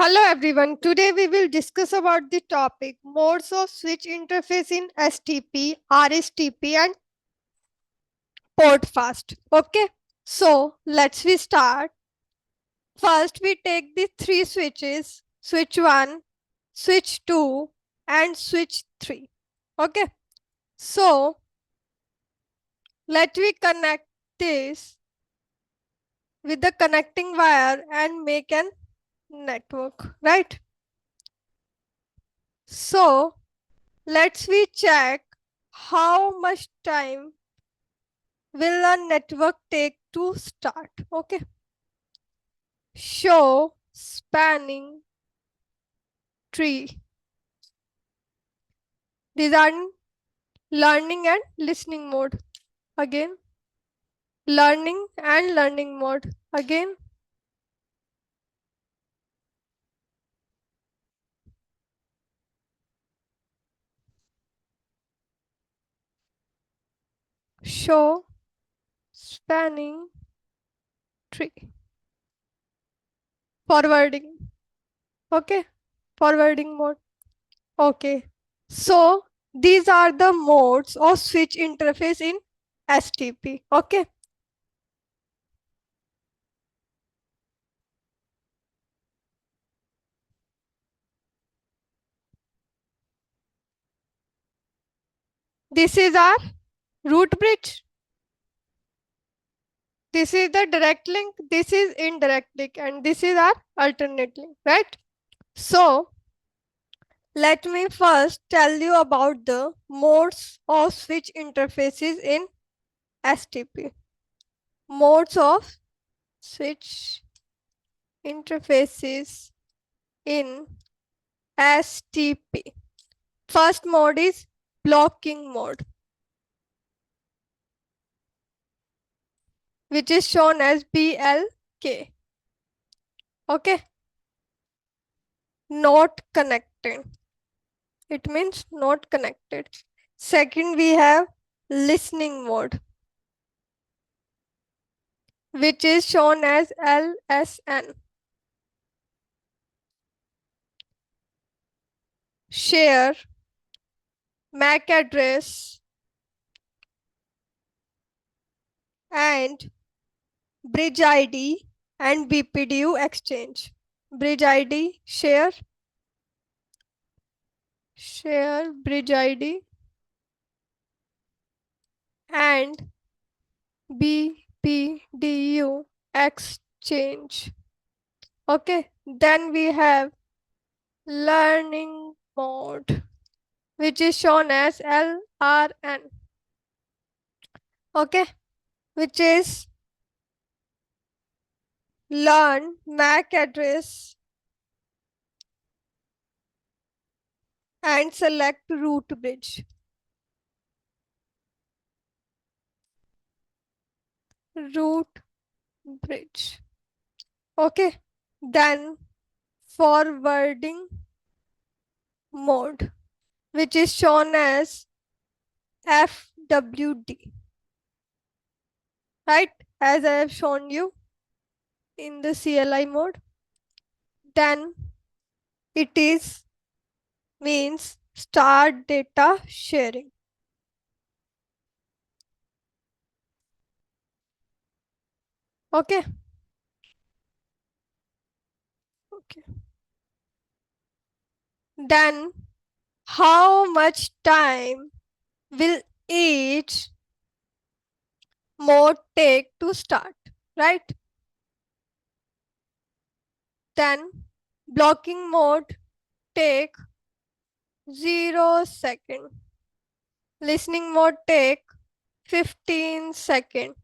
Hello everyone. Today we will discuss about the topic modes of switch interface in STP, RSTP and port fast. Okay. So let's we start. First we take the three switches, switch 1, switch 2 and switch 3. Okay. So let we connect this with the connecting wire and make an network, right? So let's we check how much time will a network take to start. Okay. Show spanning tree. These are learning and listening mode. Again, learning and learning mode. Again, show spanning tree. Forwarding. Okay. Forwarding mode. Okay. So these are the modes of switch interface in STP. Okay. This is our root bridge. This is the direct link, this is indirect link, and this is our alternate link, right? So let me first tell you about the modes of switch interfaces in STP. Modes of switch interfaces in STP. First mode is blocking mode, which is shown as BLK. Okay, not connected. It means not connected. Second, we have listening mode, which is shown as LSN. Share, MAC address, and bridge ID and BPDU exchange. Bridge ID, share bridge ID and BPDU exchange. Okay, then we have learning mode, which is shown as LRN. Okay, which is learn MAC address and select root bridge. Root bridge. Okay, then forwarding mode, which is shown as FWD, right? As I have shown you in the CLI mode. Then it is means start data sharing. Okay. Okay. Then how much time will each mode take to start, right? Then blocking mode take 0 second. Listening mode take 15 second.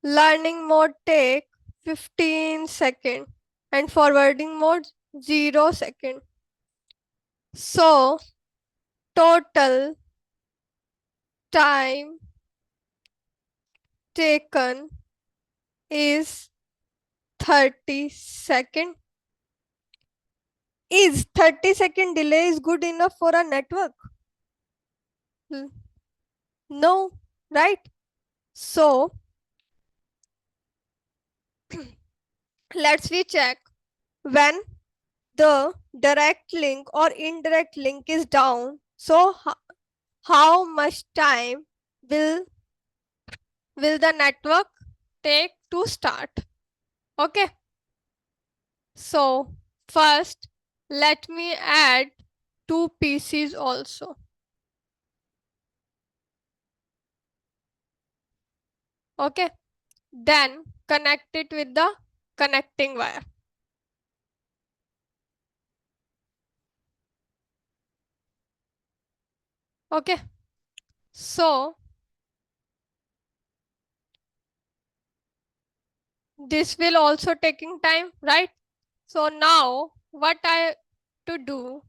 Learning mode take 15 second. And forwarding mode 0 second. So total time taken is 30 second. Is 30-second delay is good enough for a network? No, right? So let's we check when the direct link or indirect link is down, so how much time will the network take to start? Okay, so first let me add two PCs also. Okay, then connect it with the connecting wire. Okay, so this will also taking time, right? So now what I to do,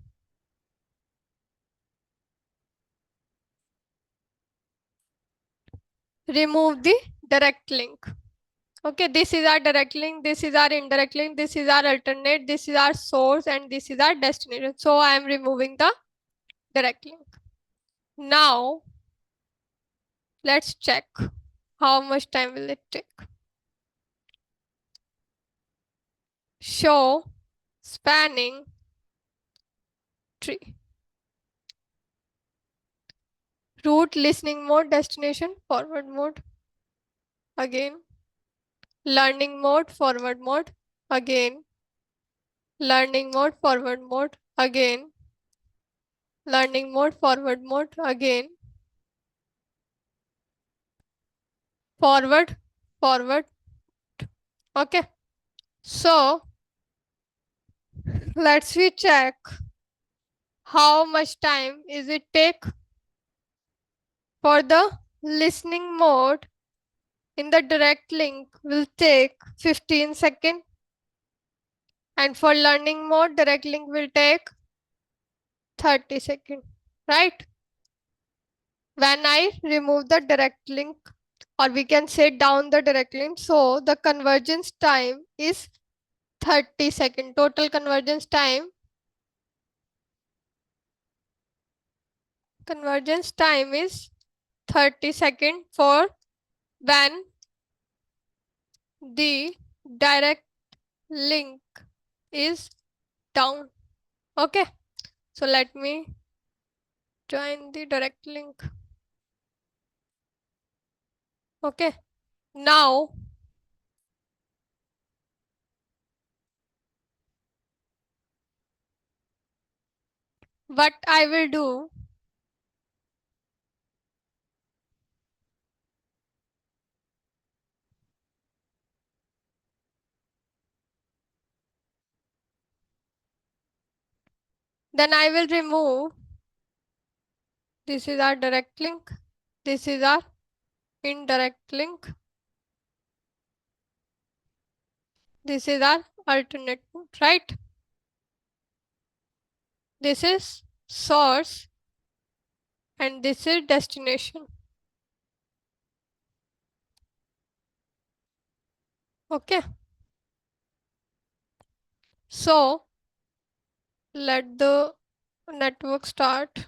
remove the direct link. Okay, this is our direct link, this is our indirect link, this is our alternate, this is our source, and this is our destination. So I am removing the direct link. Now let's check how much time will it take. Show spanning tree. Route listening mode, destination forward mode. Again, learning mode, forward mode. Again, learning mode, forward mode. Again, learning mode, forward mode. Again, forward, forward. Okay, so let's we check how much time is it take for the listening mode in the direct link will take 15 seconds, and for learning mode direct link will take 30 seconds, right? When I remove the direct link, or we can say down the direct link, so the convergence time is 30 seconds. Total convergence time is 30 seconds for when the direct link is down. Okay, so let me join the direct link. Okay, now what I will do, then I will remove, this is our direct link, this is our indirect link, this is our alternate mode, right? This is source and this is destination. Okay, so let the network start.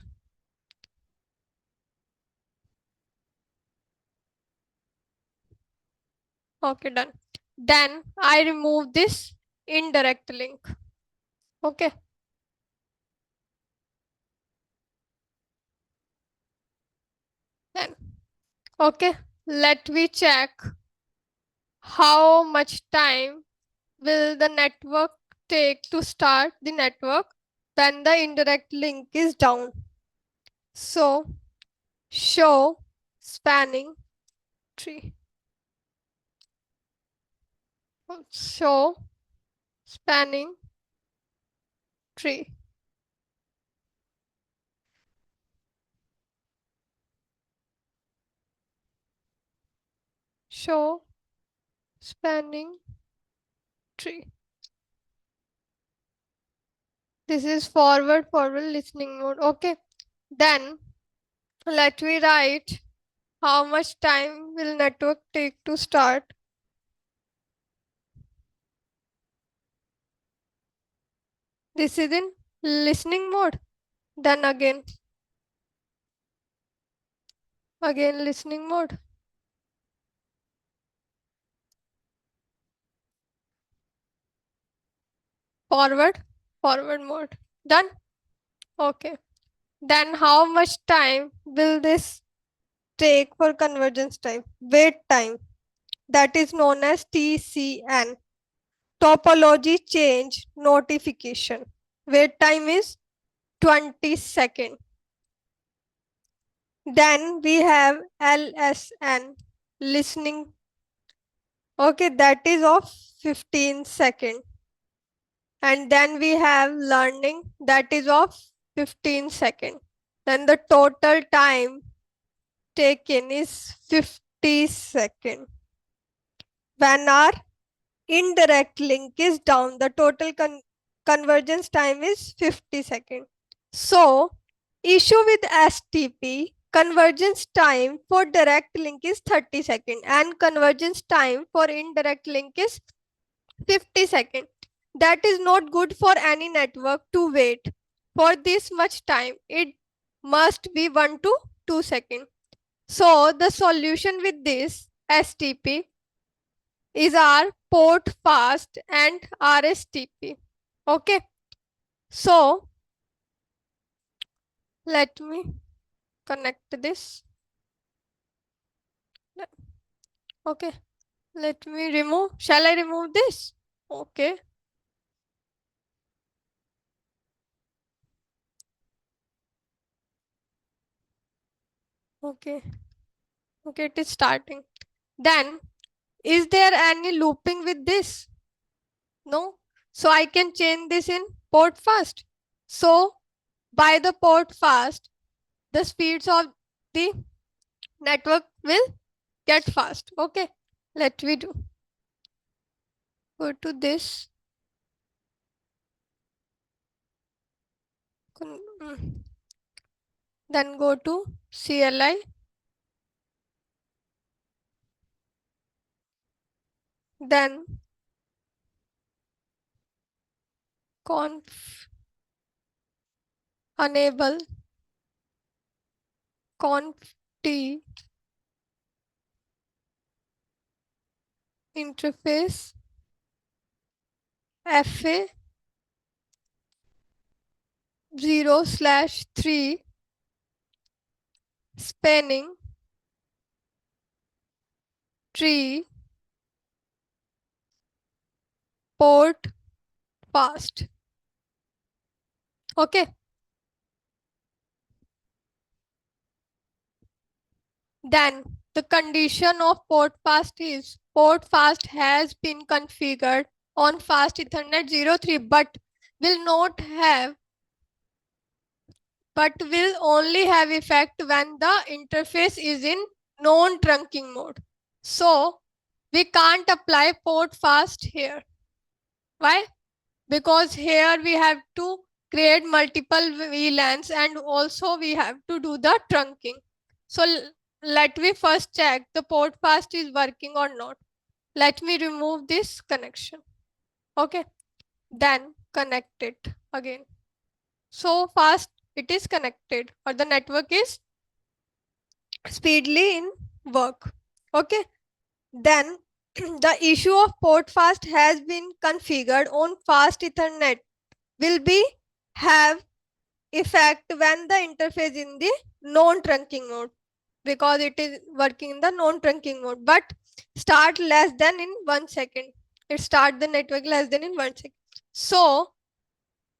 Okay, done. Then I remove this indirect link. Okay, then okay, let me check how much time will the network take to start the network when the indirect link is down. So show spanning tree. Show spanning tree. Show spanning tree. This is forward listening mode. Okay, then let me write how much time will network take to start. This is in listening mode. Then again listening mode. Forward. forward mode. Done? Okay. Then how much time will this take for convergence time? Wait time. That is known as TCN. Topology change notification. Wait time is 20 seconds. Then we have LSN, listening. Okay, that is of 15 seconds. And then we have learning, that is of 15 seconds. Then the total time taken is 50 seconds. When our indirect link is down, the total convergence time is 50 seconds. So, issue with STP, convergence time for direct link is 30 seconds and convergence time for indirect link is 50 seconds. That is not good for any network to wait for this much time. It must be 1 to 2 seconds. So the solution with this STP is our port fast and RSTP. Okay. So let me connect this. Okay. Let me remove. Shall I remove this? Okay. Okay. Okay, it is starting. Then, is there any looping with this? No. So I can change this in port fast. So by the port fast, the speeds of the network will get fast. Okay. Let me do. Go to this. Then go to CLI. Then conf enable conf t interface FA 0/3 spanning tree port fast. Okay. Then the condition of port fast is port fast has been configured on fast Ethernet 03 but will only have effect when the interface is in non-trunking mode. So we can't apply port fast here. Why? Because here we have to create multiple VLANs and also we have to do the trunking. So let me first check the port fast is working or not. Let me remove this connection. Okay. Then connect it again. So fast it is connected or the network is speedily in work. Okay. Then the issue of port fast has been configured on fast Ethernet will be have effect when the interface in the non-trunking mode because it is working in the non-trunking mode but start less than in 1 second. It start the network less than in 1 second. So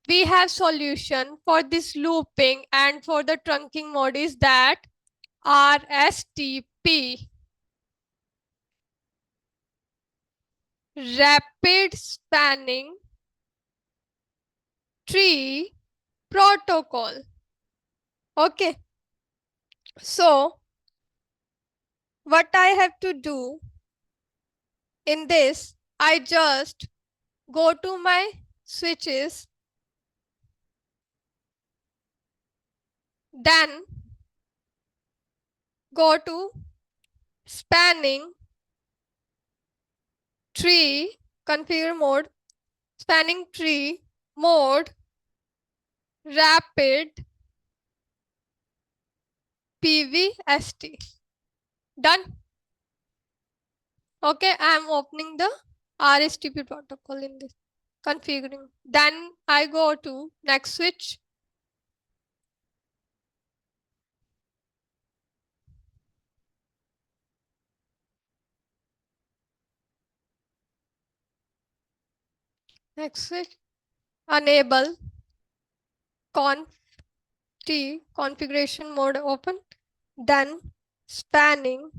we have solution for this looping and for the trunking mode is that RSTP, rapid spanning tree protocol. Okay. So what I have to do in this, I just go to my switches, then go to spanning tree configure mode, spanning tree mode, rapid PVST. Done. Okay, I am opening the RSTP protocol in this. configuring. Then I go to next switch. Next switch. Enable conf T configuration mode open. Then spanning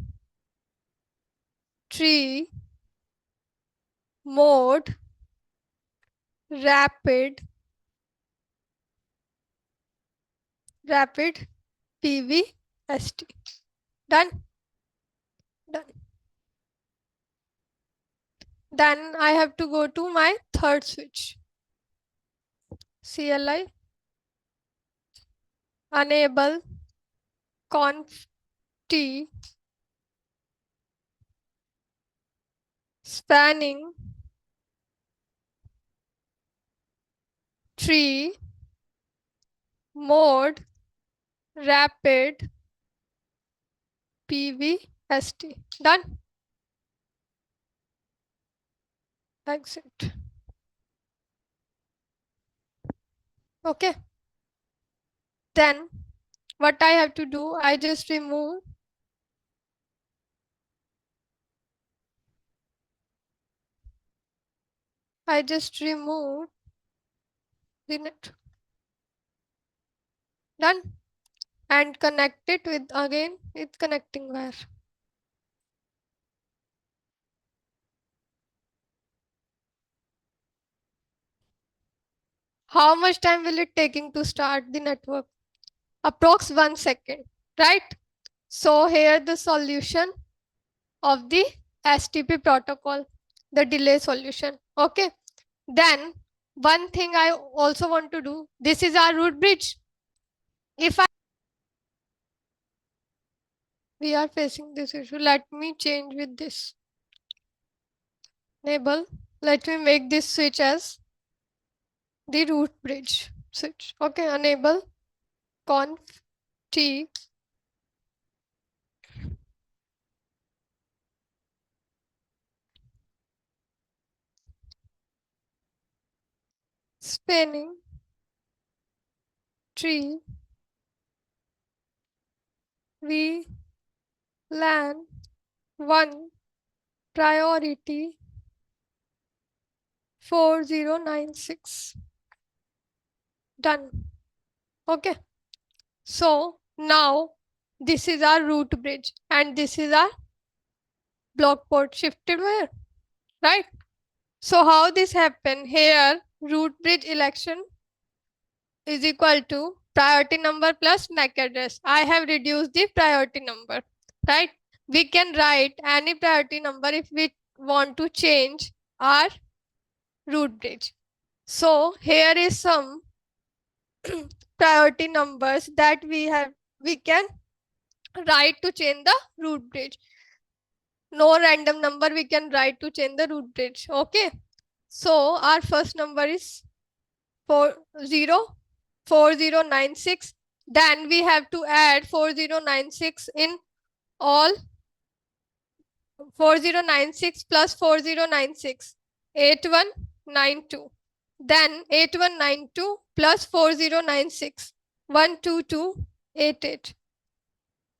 tree mode rapid PVST. Done. Done. Then I have to go to my third switch. CLI enable conf T spanning tree mode rapid PVST. Done. Exit. Okay. Then what I have to do, I just remove the net. Done. And connect it with again with connecting wire. How much time will it taking to start the network? Approx 1 second, right? So here the solution of the STP protocol, the delay solution. Okay. Then one thing I also want to do, this is our root bridge. If we are facing this issue, let me change with this. Enable. Let me make this switch as the root bridge switch. Okay. Enable conf T spanning tree VLAN 1 priority 4096. Done. Okay. So now this is our root bridge and this is our block port shifted wire, right? So how this happen here, root bridge election is equal to priority number plus MAC address. I have reduced the priority number, right? We can write any priority number if we want to change our root bridge. So here is some priority numbers that we can write to change the root bridge. No random number we can write to change the root bridge. Okay. So our first number is 404096. Then we have to add 4096 in all 4096 plus 4096 8192. Then 8192 plus 4096 12288.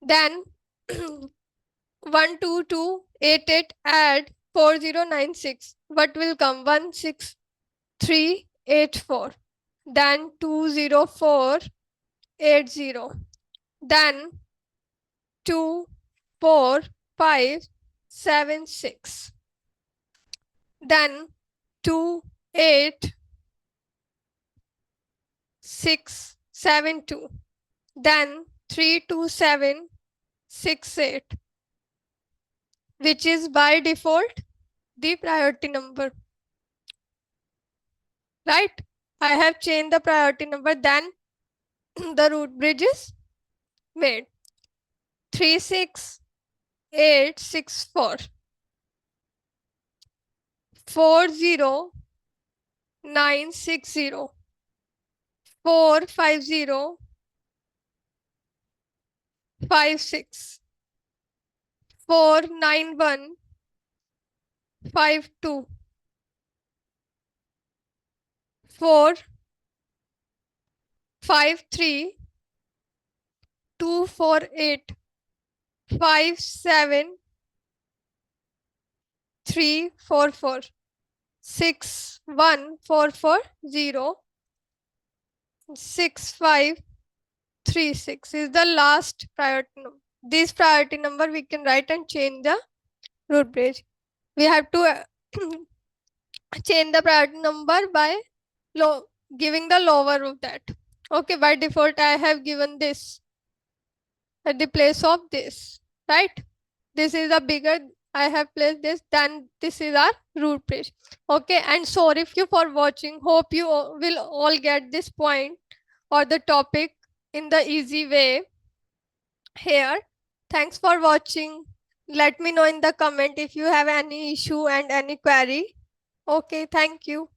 Then 12288 add 4096. What will come? 16384. Then 20480. Then 24576. Then 28672. Then 32768, which is by default the priority number, right? I have changed the priority number, then the root bridge is made. 36864 40960 45056 49152 4 5 3 2 4 8 5 7 3 4 4 6 1 4 4 0 6 5 3 6 is the last priority number. This priority number we can write and change the root bridge. We have to change the priority number by giving the lower of that. Okay, by default I have given this at the place of this, right? This is a bigger, I have placed this, then this is our root bridge. Okay, and sorry you for watching. Hope you will all get this point or the topic in the easy way here. Thanks for watching. Let me know in the comment if you have any issue and any query. Okay, thank you.